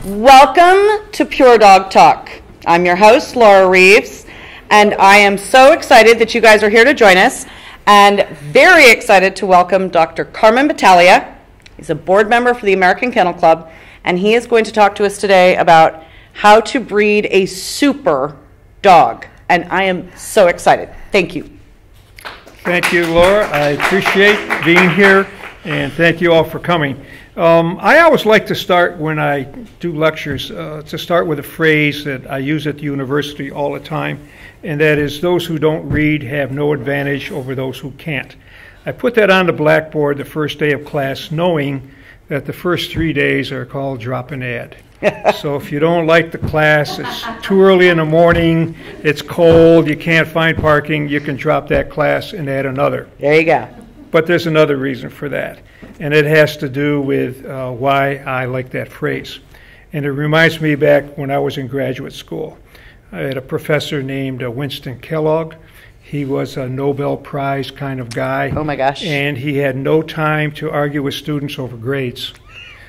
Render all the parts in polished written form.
Welcome to Pure Dog Talk. I'm your host, Laura Reeves, and I am so excited that you guys are here to join us, and very excited to welcome Dr. Carmen Battaglia. He's a board member for the American Kennel Club, and he is going to talk to us today about how to breed a super dog, and I am so excited. Thank you. Thank you, Laura. I appreciate being here, and thank you all for coming. I always like to start when I do lectures, to start with a phrase that I use at the university all the time, and that is, those who don't read have no advantage over those who can't. I put that on the blackboard the first day of class, knowing that the first 3 days are called drop and add. So if you don't like the class, it's too early in the morning, it's cold, you can't find parking, you can drop that class and add another. There you go. But there's another reason for that, and it has to do with why I like that phrase. And it reminds me back when I was in graduate school. I had a professor named Winston Kellogg. He was a Nobel Prize kind of guy. Oh my gosh. And he had no time to argue with students over grades.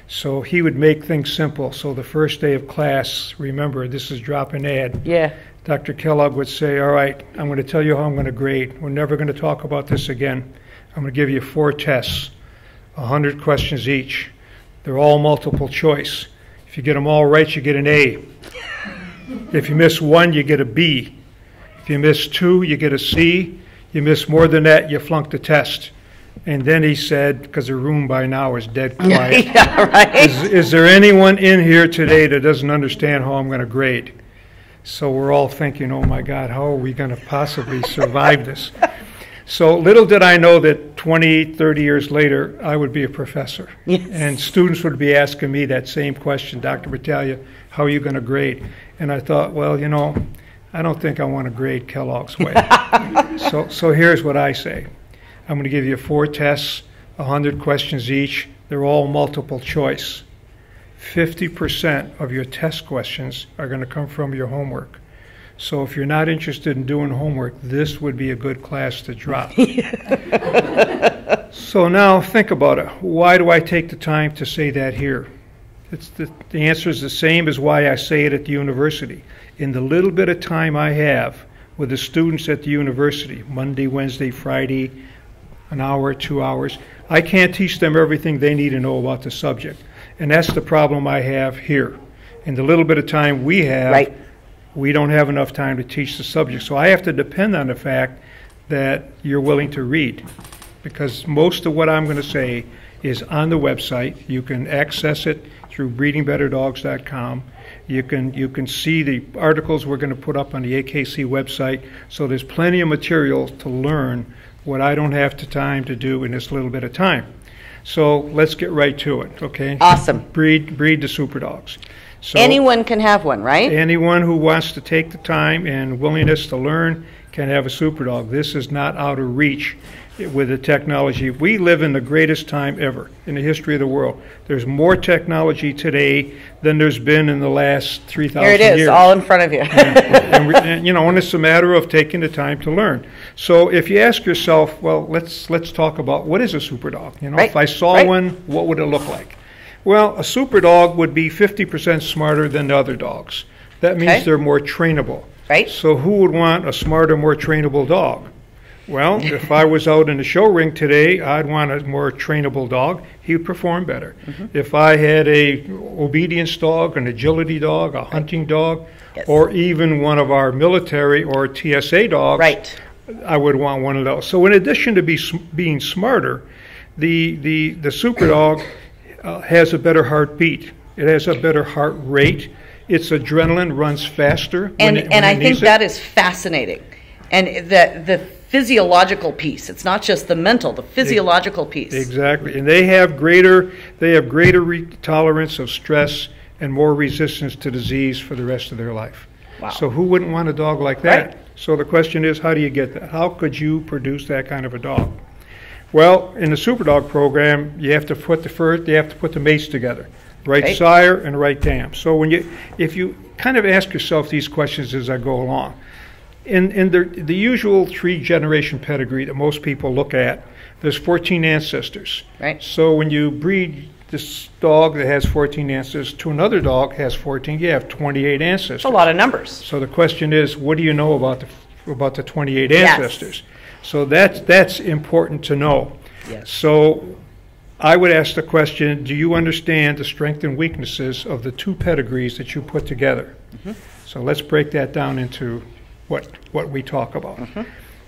So he would make things simple. So the first day of class, remember, this is drop and add. Yeah. Dr. Kellogg would say, all right, I'm going to tell you how I'm going to grade. We're never going to talk about this again. I'm going to give you 4 tests, 100 questions each. They're all multiple choice. If you get them all right, you get an A. If you miss 1, you get a B. If you miss 2, you get a C. You miss more than that, you flunk the test. And then he said, because the room by now is dead quiet, Yeah, right. is there anyone in here today that doesn't understand how I'm going to grade? So we're all thinking, oh my God, how are we going to possibly survive this? So little did I know that 20, 30 years later, I would be a professor. Yes. And students would be asking me that same question, Dr. Battaglia, how are you going to grade? And I thought, well, you know, I don't think I want to grade Kellogg's way. So here's what I say. I'm going to give you 4 tests, 100 questions each. They're all multiple choice. 50% of your test questions are going to come from your homework. So if you're not interested in doing homework, this would be a good class to drop. So now think about it. Why do I take the time to say that here? The answer is the same as why I say it at the university. In the little bit of time I have with the students at the university, Monday, Wednesday, Friday, an hour, 2 hours, I can't teach them everything they need to know about the subject. And that's the problem I have here. In the little bit of time we have, Right. we don't have enough time to teach the subject. So I have to depend on the fact that you're willing to read, because most of what I'm going to say is on the website. You can access it through breedingbetterdogs.com. You can see the articles we're going to put up on the AKC website. So there's plenty of material to learn what I don't have the time to do in this little bit of time. So let's get right to it, okay? Awesome. Breed the super dogs. So Anyone can have one, right? anyone who wants to take the time and willingness to learn can have a super dog. This is not out of reach with the technology. We live in the greatest time ever in the history of the world. There's more technology today than there's been in the last 3,000 years. Here it is, all in front of you. And, you know, and it's a matter of taking the time to learn. So if you ask yourself, well, let's talk about what is a super dog. You know, Right, if I saw right. one, what would it look like? Well, a super dog would be 50% smarter than the other dogs. That means Okay. they're more trainable. Right. So who would want a smarter, more trainable dog? Well, if I was out in the show ring today, I'd want a more trainable dog. He would perform better. Mm-hmm. If I had a obedience dog, an agility dog, a hunting dog, Yes. or even one of our military or TSA dogs, Right. I would want one of those. So in addition to being smarter, the super dog has a better heartbeat. It has a better heart rate. Its adrenaline runs faster. And I think that is fascinating. And the physiological piece, it's not just the mental, the physiological piece. Exactly. And they have greater tolerance of stress and more resistance to disease for the rest of their life. Wow. So who wouldn't want a dog like that? Right. So the question is, how do you get that? How could you produce that kind of a dog? Well, in the Superdog program, you have to put the mates together, right Okay. sire and right dam. So if you kind of ask yourself these questions as I go along, in the usual 3-generation pedigree that most people look at, there's 14 ancestors. Right. So when you breed this dog that has 14 ancestors to another dog has 14, you have 28 ancestors. That's a lot of numbers. So the question is, what do you know about the 28 Yes. ancestors? So that's important to know. Yes. So I would ask the question, do you understand the strengths and weaknesses of the two pedigrees that you put together? Mm-hmm. So let's break that down into what we talk about. Mm-hmm.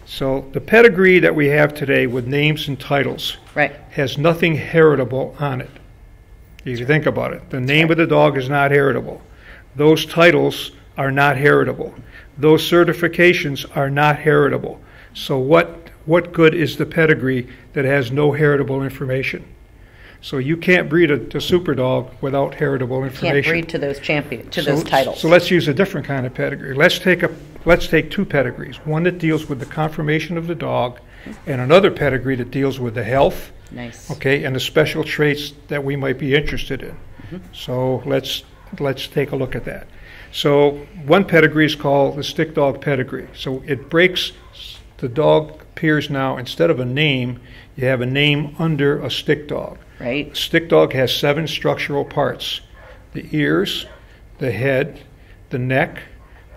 So the pedigree that we have today with names and titles Right. has nothing heritable on it. If you think about it, the name of the dog is not heritable. Those titles are not heritable. Those certifications are not heritable. So what good is the pedigree that has no heritable information? So you can't breed a Superdog without heritable information. Can't breed to those those titles. So let's use a different kind of pedigree. Let's take two pedigrees. One that deals with the conformation of the dog, and another pedigree that deals with the health. Nice. Okay, and the special traits that we might be interested in. Mm-hmm. So let's take a look at that. So one pedigree is called the Stick Dog Pedigree. So it breaks, the dog appears now, instead of a name, you have a name under a stick dog. Right. Stick dog has 7 structural parts: the ears, the head, the neck,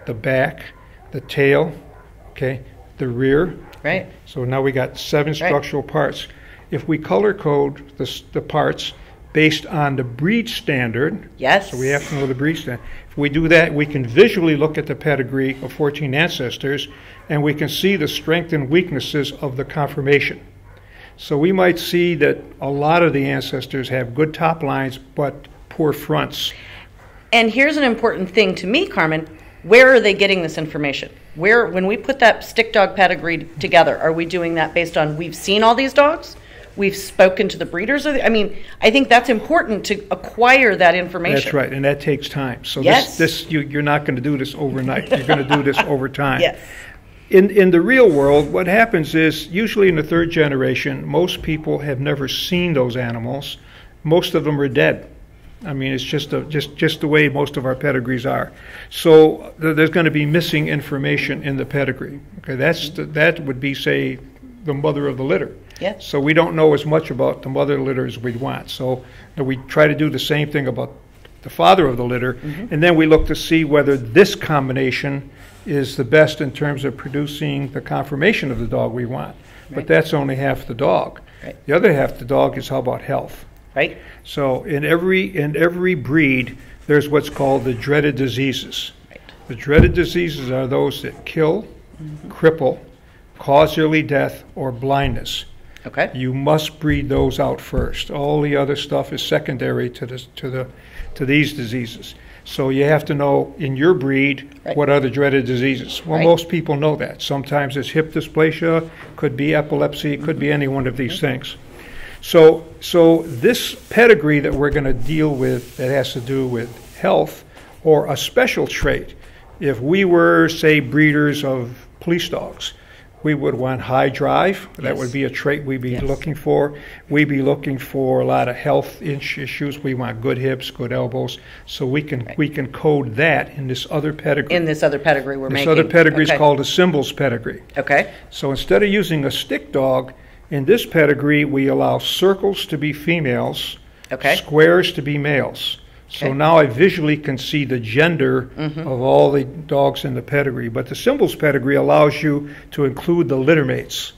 the back, the tail, okay, the rear. Right. So now we got 7 structural parts. If we color code the parts based on the breed standard, yes. So we have to know the breed standard. If we do that, we can visually look at the pedigree of 14 ancestors, and we can see the strengths and weaknesses of the conformation. So we might see that a lot of the ancestors have good top lines, but poor fronts. And here's an important thing to me, Carmen. Where are they getting this information? When we put that Stick Dog Pedigree together, are we doing that based on we've seen all these dogs? We've spoken to the breeders? I think that's important to acquire that information. That's right, and that takes time. So yes. You're not going to do this overnight. You're going to do this over time. Yes. In the real world, what happens is, usually in the 3rd generation, most people have never seen those animals. Most of them are dead. I mean, it's just the way most of our pedigrees are. So there's going to be missing information in the pedigree. Okay, that would be, say, the mother of the litter. Yes. So we don't know as much about the mother of the litter as we want. So we try to do the same thing about the father of the litter, mm-hmm. and then we look to see whether this combination is the best in terms of producing the conformation of the dog we want. Right. But that's only half the dog. Right. The other half of the dog is how about health. Right. So in every breed, there's what's called the dreaded diseases. Right. The dreaded diseases are those that kill, mm-hmm. cripple, cause early death, or blindness. Okay. You must breed those out first. All the other stuff is secondary to these diseases. So you have to know in your breed right. what are the dreaded diseases. Well, right. most people know that. Sometimes it's hip dysplasia, could be epilepsy, could be any one of these mm-hmm. things. So this pedigree that we're going to deal with that has to do with health or a special trait, if we were, say, breeders of police dogs, we would want high drive. That yes. would be a trait we'd be yes. looking for. We'd be looking for a lot of health issues. We want good hips, good elbows. So we can code that in this other pedigree. In this other pedigree we're making. This other pedigree is called a symbols pedigree. Okay. So instead of using a stick dog, in this pedigree we allow circles to be females, okay. squares to be males. So now I visually can see the gender mm-hmm. of all the dogs in the pedigree. But the symbols pedigree allows you to include the litter mates.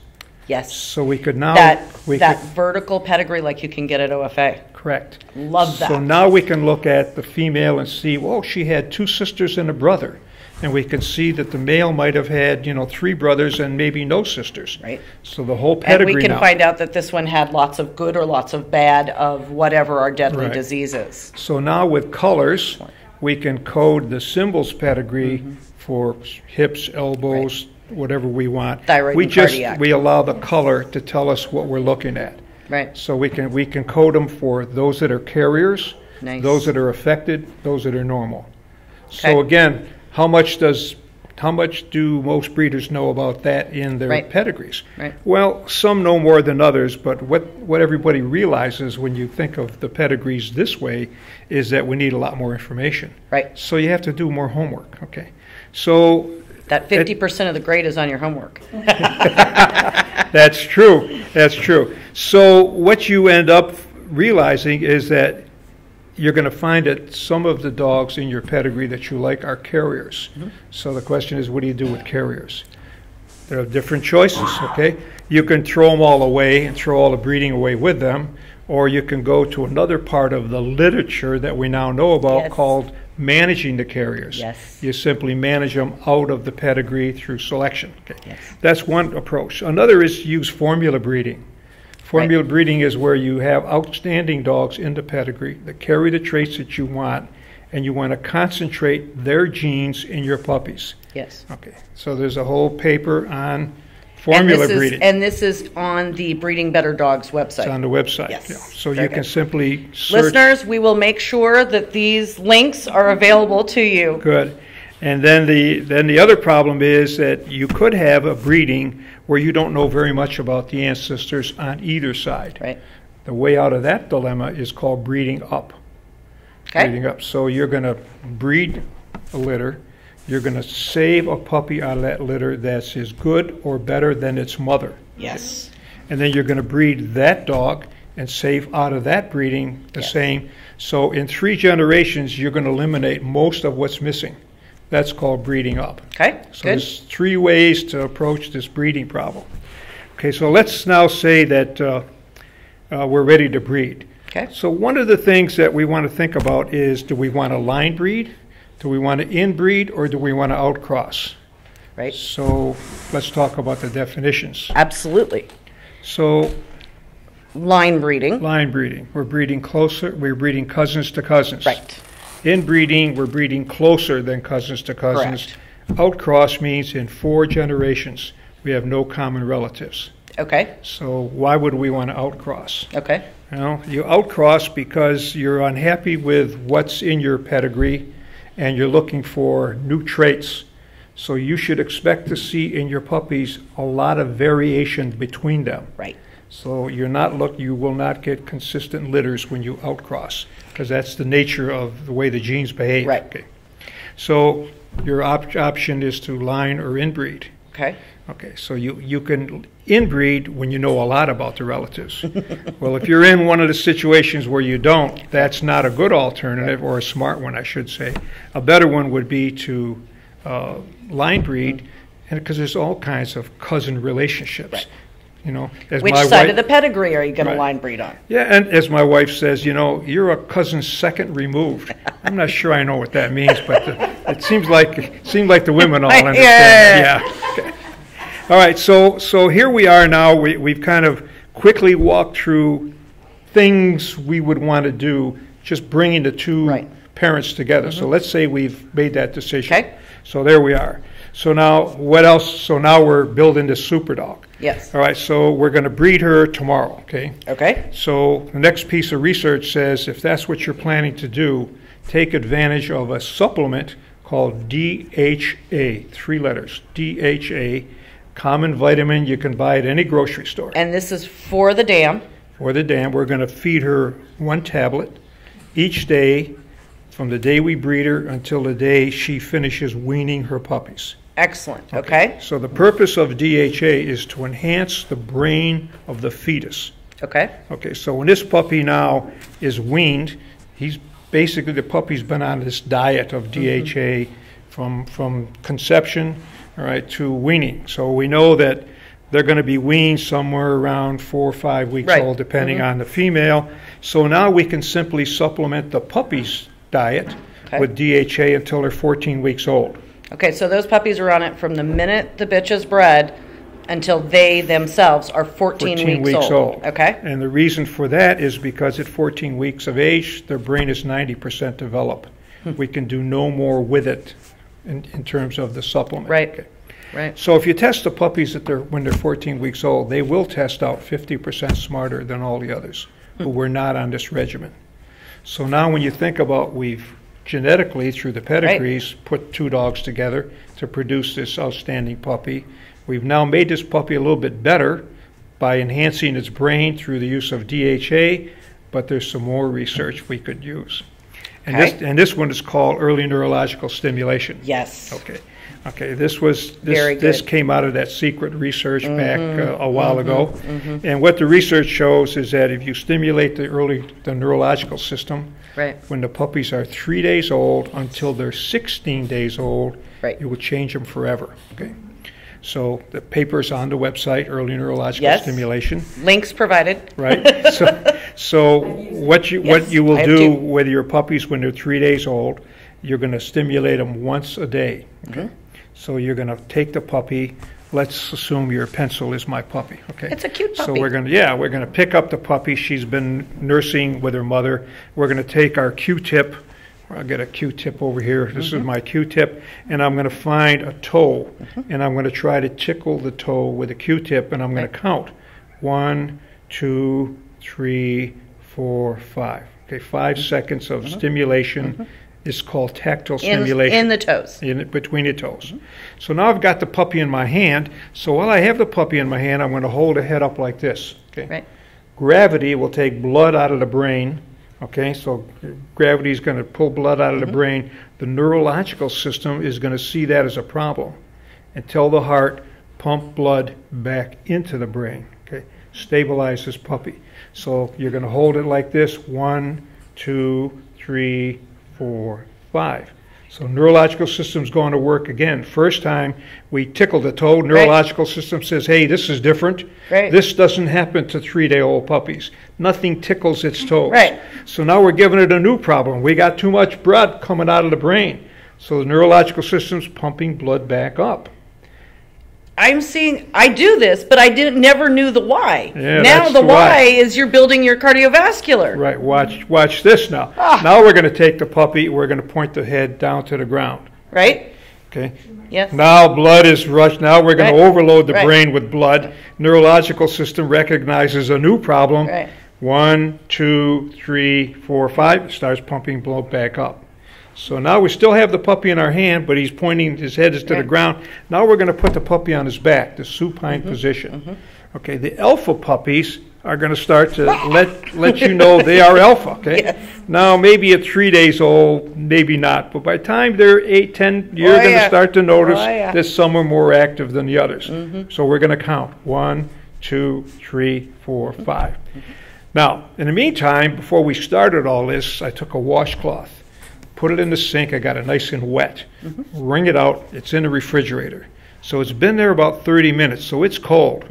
Yes. So we could now... That vertical pedigree like you can get at OFA. Correct. Love that. So now we can look at the female and see, well, she had 2 sisters and a brother. And we can see that the male might have had, 3 brothers and maybe no sisters. Right. So the whole pedigree. And we can find out that this one had lots of good or lots of bad of whatever our deadly right. disease is. So now with colors, we can code the symbols pedigree mm-hmm. for hips, elbows, right. whatever we want. Thyroid and cardiac. We allow the color to tell us what we're looking at. Right. So we can code them for those that are carriers, nice. Those that are affected, those that are normal. Okay. So again, how much do most breeders know about that in their right. pedigrees? Right. Well, some know more than others, but what everybody realizes when you think of the pedigrees this way is that we need a lot more information. Right. So you have to do more homework. Okay. So that 50% of the grade is on your homework. That's true. That's true. So what you end up realizing is that you're going to find that some of the dogs in your pedigree that you like are carriers. So the question is, what do you do with carriers? There are different choices, okay? You can throw them all away and throw all the breeding away with them, or you can go to another part of the literature that we now know about called managing the carriers. You simply manage them out of the pedigree through selection. Okay? That's one approach. Another is use formula breeding. Formula breeding is where you have outstanding dogs in the pedigree that carry the traits that you want, and you want to concentrate their genes in your puppies. Okay. So there's a whole paper on formula breeding. And this is on the Breeding Better Dogs website. It's on the website. So you can simply search. Listeners, we will make sure that these links are available to you. Good. And then the other problem is that you could have a breeding where you don't know very much about the ancestors on either side. The way out of that dilemma is called breeding up. Breeding up. So you're going to breed a litter. You're going to save a puppy out of that litter that's as good or better than its mother. And then you're going to breed that dog and save out of that breeding the same. So in 3 generations, you're going to eliminate most of what's missing. That's called breeding up. So there's 3 ways to approach this breeding problem. Okay, so let's now say that we're ready to breed. So one of the things that we want to think about is, do we want to line breed? Do we want to inbreed, or do we want to outcross? So let's talk about the definitions. Absolutely. So line breeding. Line breeding. We're breeding closer. We're breeding cousins to cousins. Inbreeding, we're breeding closer than cousins to cousins. Outcross means in 4 generations we have no common relatives. So why would we want to outcross? You know, you outcross because you're unhappy with what's in your pedigree and you're looking for new traits. So you should expect to see in your puppies a lot of variation between them. So you will not get consistent litters when you outcross, because that's the nature of the way the genes behave. So your option is to line or inbreed. So you can inbreed when you know a lot about the relatives. Well, if you're in one of the situations where you don't, that's not a good alternative, or a smart one, I should say. A better one would be to line breed, and because there's all kinds of cousin relationships. You know, which side of the pedigree are you going to line breed on? And as my wife says, you know, you're a cousin second removed. I'm not sure I know what that means, but it seems like the women all understand that. Okay. All right, so here we are now. We've kind of quickly walked through things we would want to do, just bringing the 2 parents together. So let's say we've made that decision. So there we are. So now what else? So now we're building this Superdog. All right, so we're going to breed her tomorrow, So the next piece of research says if that's what you're planning to do, take advantage of a supplement called DHA, 3 letters, DHA, common vitamin you can buy at any grocery store. And this is for the dam? For the dam. We're going to feed her 1 tablet each day from the day we breed her until the day she finishes weaning her puppies. Excellent. So the purpose of DHA is to enhance the brain of the fetus. So when this puppy now is weaned, the puppy's been on this diet of DHA from conception, to weaning. So we know that they're going to be weaned somewhere around 4 or 5 weeks old, depending on the female. So now we can simply supplement the puppy's diet with DHA until they're 14 weeks old. So those puppies are on it from the minute the bitch is bred until they themselves are 14 weeks old. And the reason for that is because at 14 weeks of age, their brain is 90% developed. We can do no more with it in terms of the supplement. So if you test the puppies when they're 14 weeks old, they will test out 50% smarter than all the others who were not on this regimen. So now when you think about we've genetically, through the pedigrees, put 2 dogs together to produce this outstanding puppy. We've now made this puppy a little bit better by enhancing its brain through the use of DHA, but there's some more research we could use. And this one is called early neurological stimulation. Okay, this came out of that secret research back a while ago. And what the research shows is that if you stimulate the neurological system, when the puppies are 3 days old until they're 16 days old, it will change them forever. Okay. So the paper's on the website, Early Neurological Stimulation. Links provided. Right. So what you will do with your puppies when they're 3 days old, you're going to stimulate them once a day. Okay. So you're going to take the puppy. Let's assume your pencil is my puppy. Okay. It's a cute puppy. So we're going to pick up the puppy. She's been nursing with her mother. We're going to take our Q-tip. I'll get a Q-tip over here. This is my Q-tip, and I'm going to find a toe, and I'm going to try to tickle the toe with a Q-tip, and I'm going to count 1, 2, 3, 4, 5. Okay, 5 seconds of stimulation is called tactile stimulation. In the toes. Between the toes. So now I've got the puppy in my hand. So while I have the puppy in my hand, I'm going to hold the head up like this. Okay. Right. Gravity will take blood out of the brain. Okay, so gravity is going to pull blood out of the brain. The neurological system is going to see that as a problem and tell the heart, pump blood back into the brain. Okay, stabilize this puppy. So you're going to hold it like this, 1, 2, 3, 4, 5. So neurological system's going to work again. First time we tickle the toe, neurological system says, hey, this is different. This doesn't happen to 3-day-old puppies. Nothing tickles its toes. So now we're giving it a new problem. We got too much blood coming out of the brain. So the neurological system's pumping blood back up. I do this, but I never knew the why. Yeah, now the why is you're building your cardiovascular. Right, watch this now. Now we're going to take the puppy, we're going to point the head down to the ground. Right? Okay. Yes. Now blood is rushed. Now we're going to overload the brain with blood. Neurological system recognizes a new problem. 1, 2, 3, 4, 5. Starts pumping blood back up. So now we still have the puppy in our hand, but he's pointing, his head is to the ground. Now we're going to put the puppy on his back, the supine position. Okay, the alpha puppies are going to start to let you know they are alpha. Okay. Now maybe at 3 days old, maybe not, but by the time they're 8, 10, you're going to start to notice that some are more active than the others. So we're going to count 1, 2, 3, 4, 5. Now, in the meantime, before we started all this, I took a washcloth. Put it in the sink. I got it nice and wet. Wring it out. It's in the refrigerator. So it's been there about 30 minutes, so it's cold.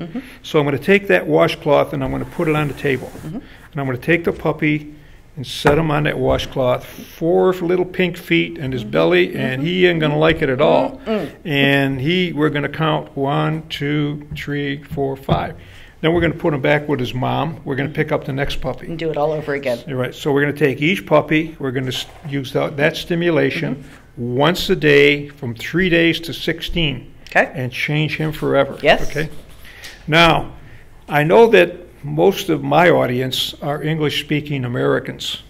So I'm going to take that washcloth and I'm going to put it on the table. And I'm going to take the puppy and set him on that washcloth, 4 little pink feet in his belly, and he ain't going to like it at all. And we're going to count 1, 2, 3, 4, 5. Then we're going to put him back with his mom. We're going to pick up the next puppy. And do it all over again. You're right. So we're going to take each puppy. We're going to use that stimulation once a day from 3 days to 16. Okay. And change him forever. Yes. Okay. Now, I know that most of my audience are English-speaking Americans.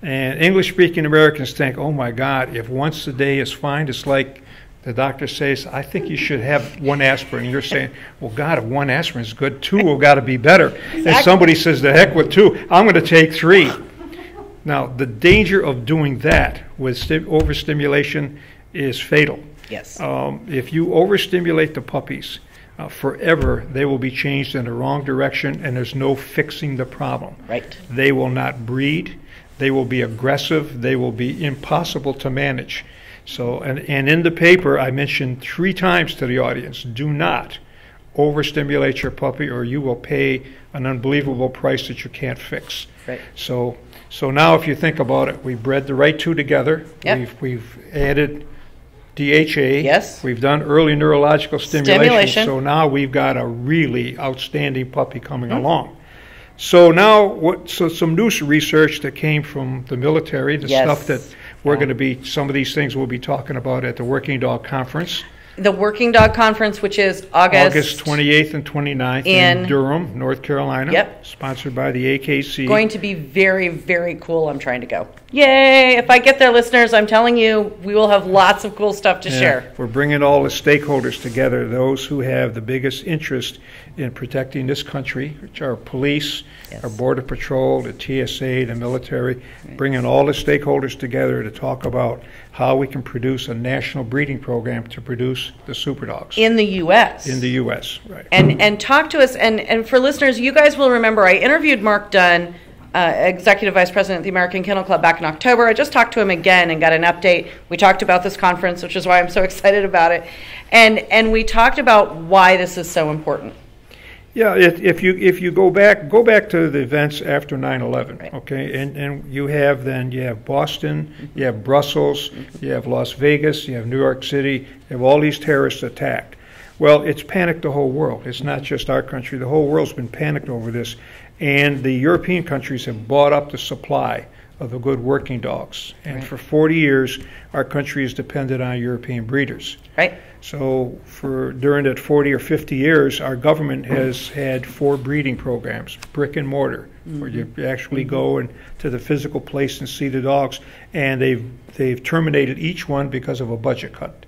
And English-speaking Americans think, oh, my God, if once a day is fine, it's like the doctor says, I think you should have 1 aspirin. And you're saying, well, God, if 1 aspirin is good, 2 will got to be better. Exactly. And somebody says, the heck with 2. I'm going to take 3. Now, the danger of doing that with overstimulation is fatal. Yes. If you overstimulate the puppies, forever they will be changed in the wrong direction, and there's no fixing the problem. Right. They will not breed. They will be aggressive. They will be impossible to manage. So, and in the paper, I mentioned 3 times to the audience, do not overstimulate your puppy or you will pay an unbelievable price that you can't fix. Right. So now if you think about it, we bred the right 2 together. Yep. We've added DHA. Yes. We've done early neurological stimulation. So now we've got a really outstanding puppy coming along. So now, some new research that came from the military, the stuff that we're going to be, some of these things we'll be talking about at the Working Dog Conference. The Working Dog Conference, which is August 28th and 29th in Durham, North Carolina. Yep. sponsored by the AKC. Going to be very, very cool. I'm trying to go. Yay! If I get there, listeners, I'm telling you, we will have lots of cool stuff to share. We're bringing all the stakeholders together, those who have the biggest interest in protecting this country, which are police, our Border Patrol, the TSA, the military, bringing all the stakeholders together to talk about how we can produce a national breeding program to produce the Superdogs. In the U.S. In the U.S., right. And talk to us, and for listeners, you guys will remember I interviewed Mark Dunn, Executive Vice President of the American Kennel Club, back in October. I just talked to him again and got an update. We talked about this conference, which is why I'm so excited about it. And we talked about why this is so important. Yeah, if you go back to the events after 9/11, right. Okay, and you have Boston, you have Brussels, you have Las Vegas, you have New York City, you have all these terrorists attacked. Well, it's panicked the whole world. It's not just our country. The whole world's been panicked over this, and the European countries have bought up the supply of the good working dogs. And right. for 40 years, our country has depended on European breeders. Right. So during that 40 or 50 years, our government has had 4 breeding programs, brick and mortar, where you actually go to the physical place and see the dogs, and they've terminated each one because of a budget cut.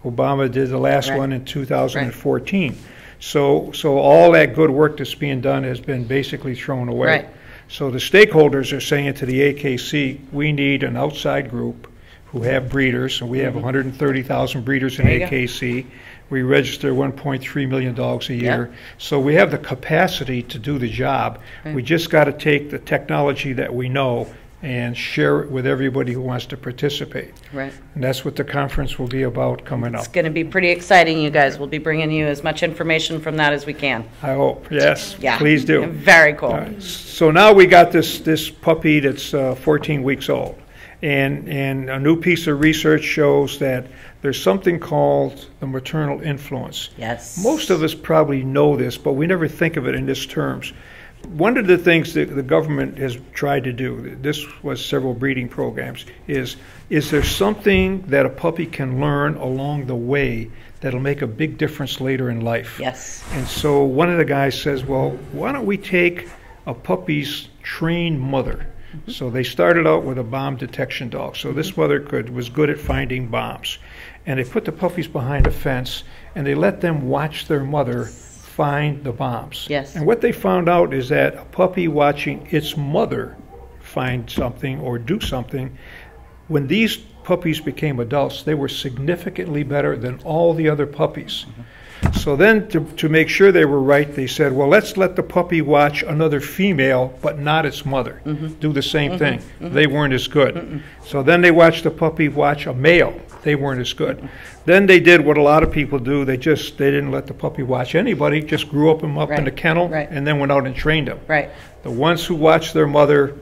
Obama did the last one in 2014. Right. So all that good work that's being done has been basically thrown away. Right. So the stakeholders are saying to the AKC, we need an outside group who have breeders, and we have 130,000 breeders in AKC. We register 1.3 million dogs a year. So we have the capacity to do the job. We just got to take the technology that we know and share it with everybody who wants to participate. Right. And that's what the conference will be about coming up. It's going to be pretty exciting, you guys. We'll be bringing you as much information from that as we can. I hope. Yes. Yeah. Please do. Very cool. So now we got this puppy that's 14 weeks old. And a new piece of research shows that there's something called the maternal influence. Yes. Most of us probably know this, but we never think of it in these terms. One of the things that the government has tried to do, this was several breeding programs, is there something that a puppy can learn along the way that'll make a big difference later in life? Yes. And so one of the guys says, well, why don't we take a puppy's trained mother? So they started out with a bomb detection dog. So this mother was good at finding bombs. And they put the puppies behind a fence, and they let them watch their mother find the bombs. Yes. And what they found out is that a puppy watching its mother find something or do something, when these puppies became adults, they were significantly better than all the other puppies. So then to make sure they were right, they said, well, let's let the puppy watch another female, but not its mother. Do the same thing. They weren't as good. So then they watched the puppy watch a male. They weren't as good. Then they did what a lot of people do. They didn't let the puppy watch anybody, just grew them up in the kennel, and then went out and trained them. Right. The ones who watched their mother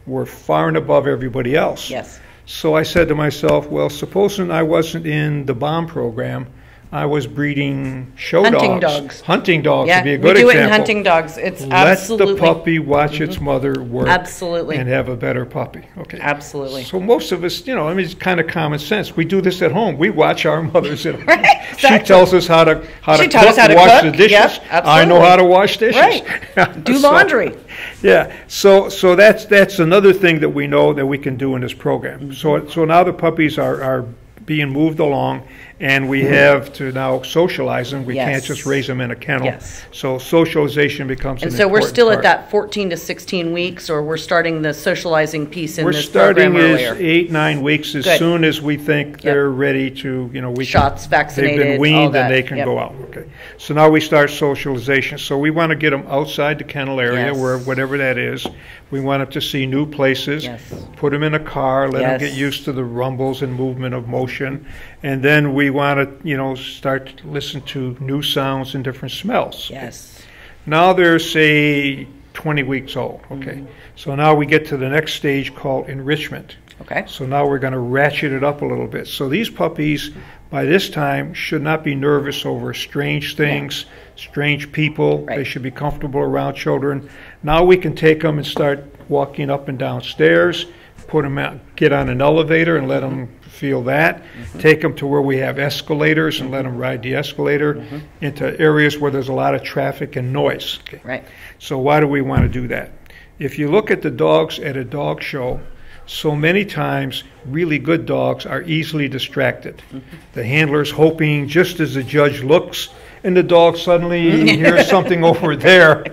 were far and above everybody else. Yes. So I said to myself, well, supposing I wasn't in the bomb program, I was breeding hunting dogs. Hunting dogs would be a good example. We do it in hunting dogs. It's absolutely. Let the puppy watch its mother work. Absolutely. And have a better puppy. Okay. Absolutely. So most of us, it's kind of common sense. We do this at home. We watch our mothers at home. Right, exactly. She tells us how to wash the dishes. Yep, I know how to wash dishes. Right. Do laundry. Yeah. So that's another thing that we know that we can do in this program. So now the puppies are being moved along, and we have to now socialize them. We can't just raise them in a kennel. Yes. So socialization becomes an important part. And so we're still at that 14 to 16 weeks, or we're starting the socializing piece in this program earlier? We're starting 8-9 weeks as soon as we think they're ready to, shots, vaccinated, they've been weaned and they can go out. Okay. So now we start socialization. So we want to get them outside the kennel area, where whatever that is. We want them to see new places, put them in a car, let them get used to the rumbles and movement of motion, and then we want to, start to listen to new sounds and different smells. Yes. Now they're, say, 20 weeks old. Okay. So now we get to the next stage called enrichment. Okay. So now we're going to ratchet it up a little bit. So these puppies, by this time, should not be nervous over strange things, strange people. Right. They should be comfortable around children. Now we can take them and start walking up and down stairs, put them out, get on an elevator and let them feel that. Take them to where we have escalators and let them ride the escalator into areas where there's a lot of traffic and noise. Okay. Right. So why do we want to do that? If you look at the dogs at a dog show, so many times really good dogs are easily distracted. The handler's hoping just as the judge looks, and the dog suddenly hears something over there.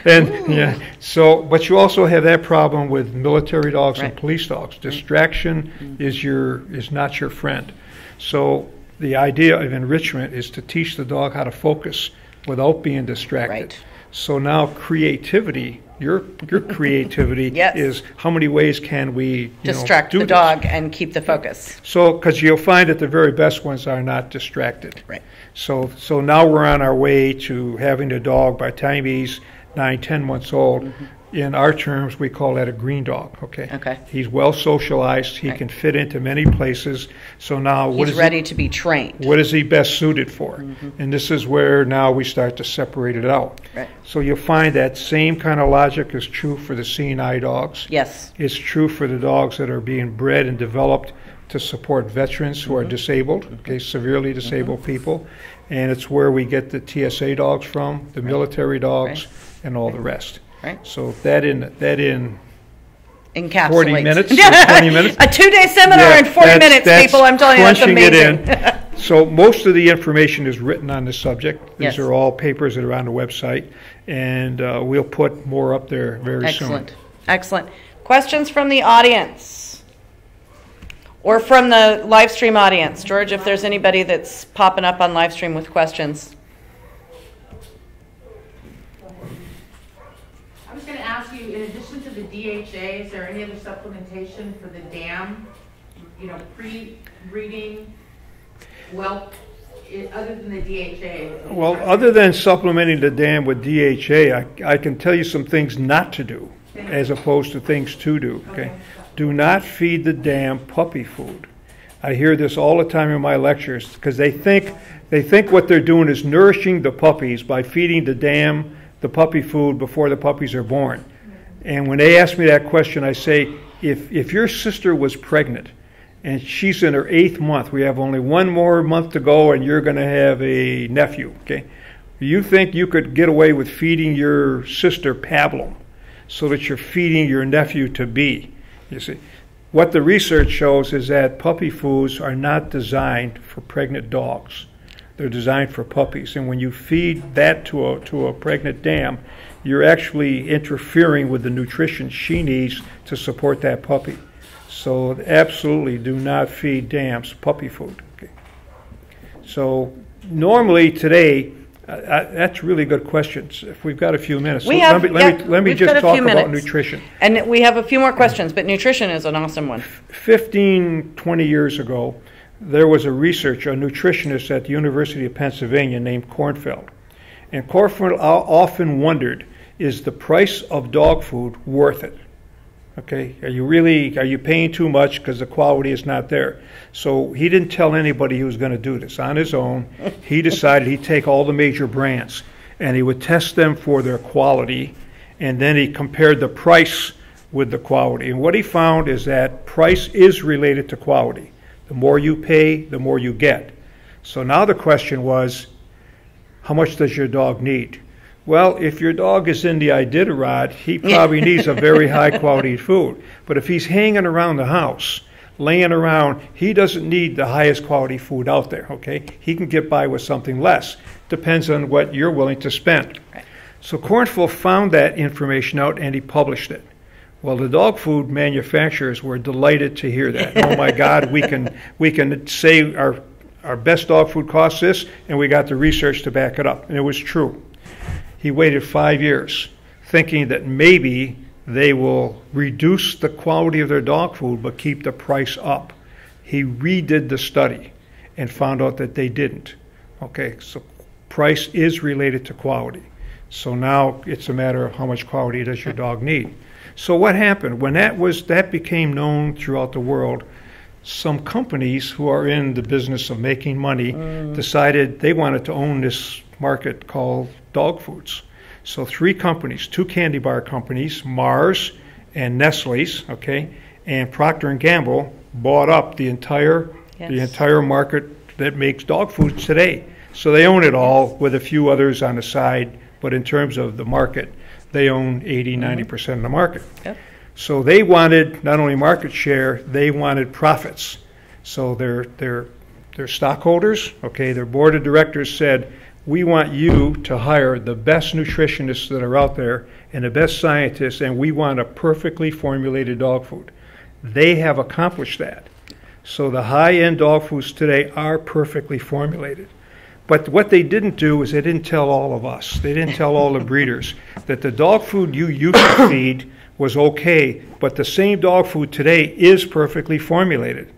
And so, but you also have that problem with military dogs and police dogs. Distraction is not your friend. So the idea of enrichment is to teach the dog how to focus without being distracted. Right. So now creativity, your creativity is how many ways can we distract do the dog and keep the focus. So, because you'll find that the very best ones are not distracted. Right. So now we're on our way to having the dog by the time he's 9, 10 months old. In our terms, we call that a green dog. Okay. He's well socialized. He can fit into many places. So now he's ready to be trained. What is he best suited for? And this is where now we start to separate it out. Right. So you'll find that same kind of logic is true for the seeing eye dogs. Yes. It's true for the dogs that are being bred and developed to support veterans who are disabled, severely disabled people. And it's where we get the TSA dogs from, the military dogs, and all the rest. Right. So that in encapsulates 40 minutes, 20 minutes. A 2-day seminar in 40 minutes, people. I'm telling you, that's amazing. So most of the information is written on this subject. These are all papers that are on the website, and we'll put more up there very soon. Excellent. Questions from the audience or from the live stream audience? George, if there's anybody that's popping up on live stream with questions. I was going to ask you, in addition to the DHA, is there any other supplementation for the dam, pre-breeding, other than the DHA? Well, other than supplementing the dam with DHA, I can tell you some things not to do as opposed to things to do. Okay. Do not feed the dam puppy food. I hear this all the time in my lectures because they think what they're doing is nourishing the puppies by feeding the dam the puppy food before the puppies are born. And when they ask me that question, I say, if your sister was pregnant and she's in her 8th month, we have only 1 more month to go and you're going to have a nephew, okay? You think you could get away with feeding your sister pablum so that you're feeding your nephew to be, you see? What the research shows is that puppy foods are not designed for pregnant dogs. They're designed for puppies, and when you feed that to a pregnant dam, you're actually interfering with the nutrition she needs to support that puppy. So absolutely do not feed dams puppy food. Okay. So normally today, that's really good questions. If we've got a few minutes, let me just talk about nutrition. And we have a few more questions, but nutrition is an awesome one. 15, 20 years ago, there was a nutritionist at the University of Pennsylvania named Kornfeld. And Kornfeld often wondered, is the price of dog food worth it? Okay, are you paying too much because the quality is not there? So he didn't tell anybody he was going to do this. On his own, he decided he'd take all the major brands and he would test them for their quality, and then he compared the price with the quality. And what he found is that price is related to quality. The more you pay, the more you get. So now the question was, how much does your dog need? Well, if your dog is in the Iditarod, he probably needs a very high quality food. But if he's hanging around the house, laying around, he doesn't need the highest quality food out there, okay? He can get by with something less. Depends on what you're willing to spend. Right. So Kornfeld found that information out and he published it. Well, the dog food manufacturers were delighted to hear that. Oh my God, we can say our best dog food costs this, and we got the research to back it up. And it was true. He waited 5 years thinking that maybe they will reduce the quality of their dog food but keep the price up. He redid the study and found out that they didn't. Okay, so price is related to quality. So now it's a matter of how much quality does your dog need. So what happened? When that became known throughout the world, some companies who are in the business of making money decided they wanted to own this market called dog foods. So 3 companies, 2 candy bar companies, Mars and Nestle's, okay, and Procter & Gamble bought up the entire market that makes dog food today. So they own it all with a few others on the side, but in terms of the market, they own 80-90% of the market. Yep. So they wanted not only market share, they wanted profits. So their stockholders, okay, their board of directors said, we want you to hire the best nutritionists that are out there and the best scientists, and we want a perfectly formulated dog food. They have accomplished that. So the high-end dog foods today are perfectly formulated. But what they didn't do is they didn't tell all of us, they didn't tell all the breeders that the dog food you used to feed was okay, but the same dog food today is perfectly formulated.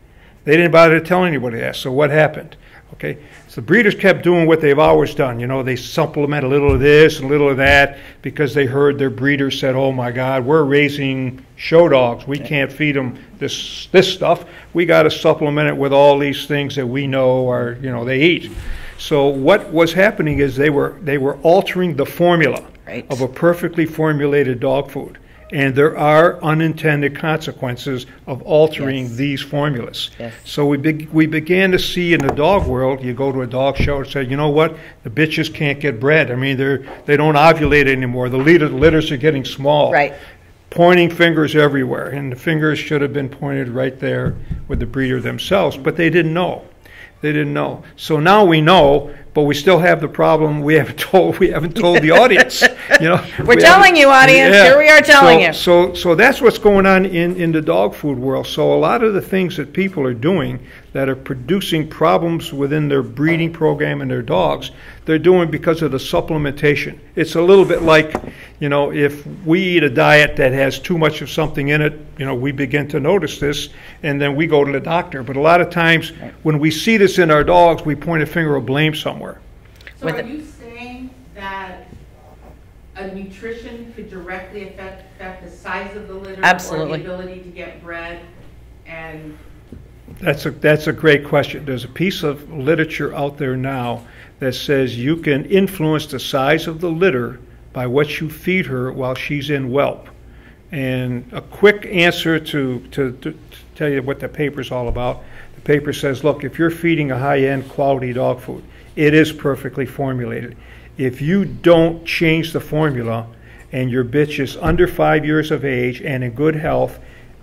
They didn't bother to tell anybody that. So what happened? Okay, so the breeders kept doing what they've always done. You know, they supplement a little of this and a little of that because they heard their breeders said, oh my God, we're raising show dogs. We can't feed them this stuff. We got to supplement it with all these things that we know are, you know, they eat. So what was happening is they were altering the formula of a perfectly formulated dog food. And there are unintended consequences of altering these formulas. Yes. So we began to see in the dog world, you go to a dog show and say, you know what, the bitches can't get bred. I mean, they don't ovulate anymore. The litters are getting small. Right. Pointing fingers everywhere. And the fingers should have been pointed right there with the breeder themselves, but they didn't know. They didn't know. So now we know, but we still have the problem we haven't told the audience. You know, we're telling you, audience. Yeah. Here we are telling you. So that's what's going on in the dog food world. So a lot of the things that people are doing that are producing problems within their breeding program and their dogs, they're doing because of the supplementation. It's a little bit like, you know, if we eat a diet that has too much of something in it, you know, we begin to notice this, and then we go to the doctor. But a lot of times when we see this in our dogs, we point a finger of blame somewhere. So are you saying that a nutrition could directly affect the size of the litter? Absolutely. Or the ability to get bred? And that's a great question. There's a piece of literature out there now that says you can influence the size of the litter by what you feed her while she's in whelp. And a quick answer to tell you what the paper's all about. The paper says, look, if you're feeding a high-end quality dog food, it is perfectly formulated. If you don't change the formula and your bitch is under 5 years of age and in good health,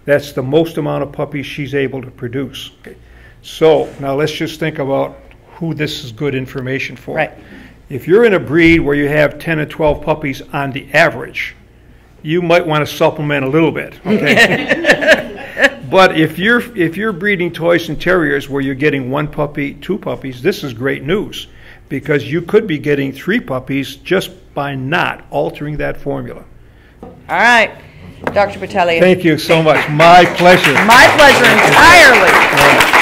that's the most amount of puppies she's able to produce. Okay. So now let's just think about who this is good information for. Right. If you're in a breed where you have 10 or 12 puppies on the average, you might want to supplement a little bit. Okay. But if you're breeding toys and terriers where you're getting 1 puppy, 2 puppies, this is great news because you could be getting 3 puppies just by not altering that formula. All right. Dr. Battaglia. Thank you so much. My pleasure. My pleasure entirely.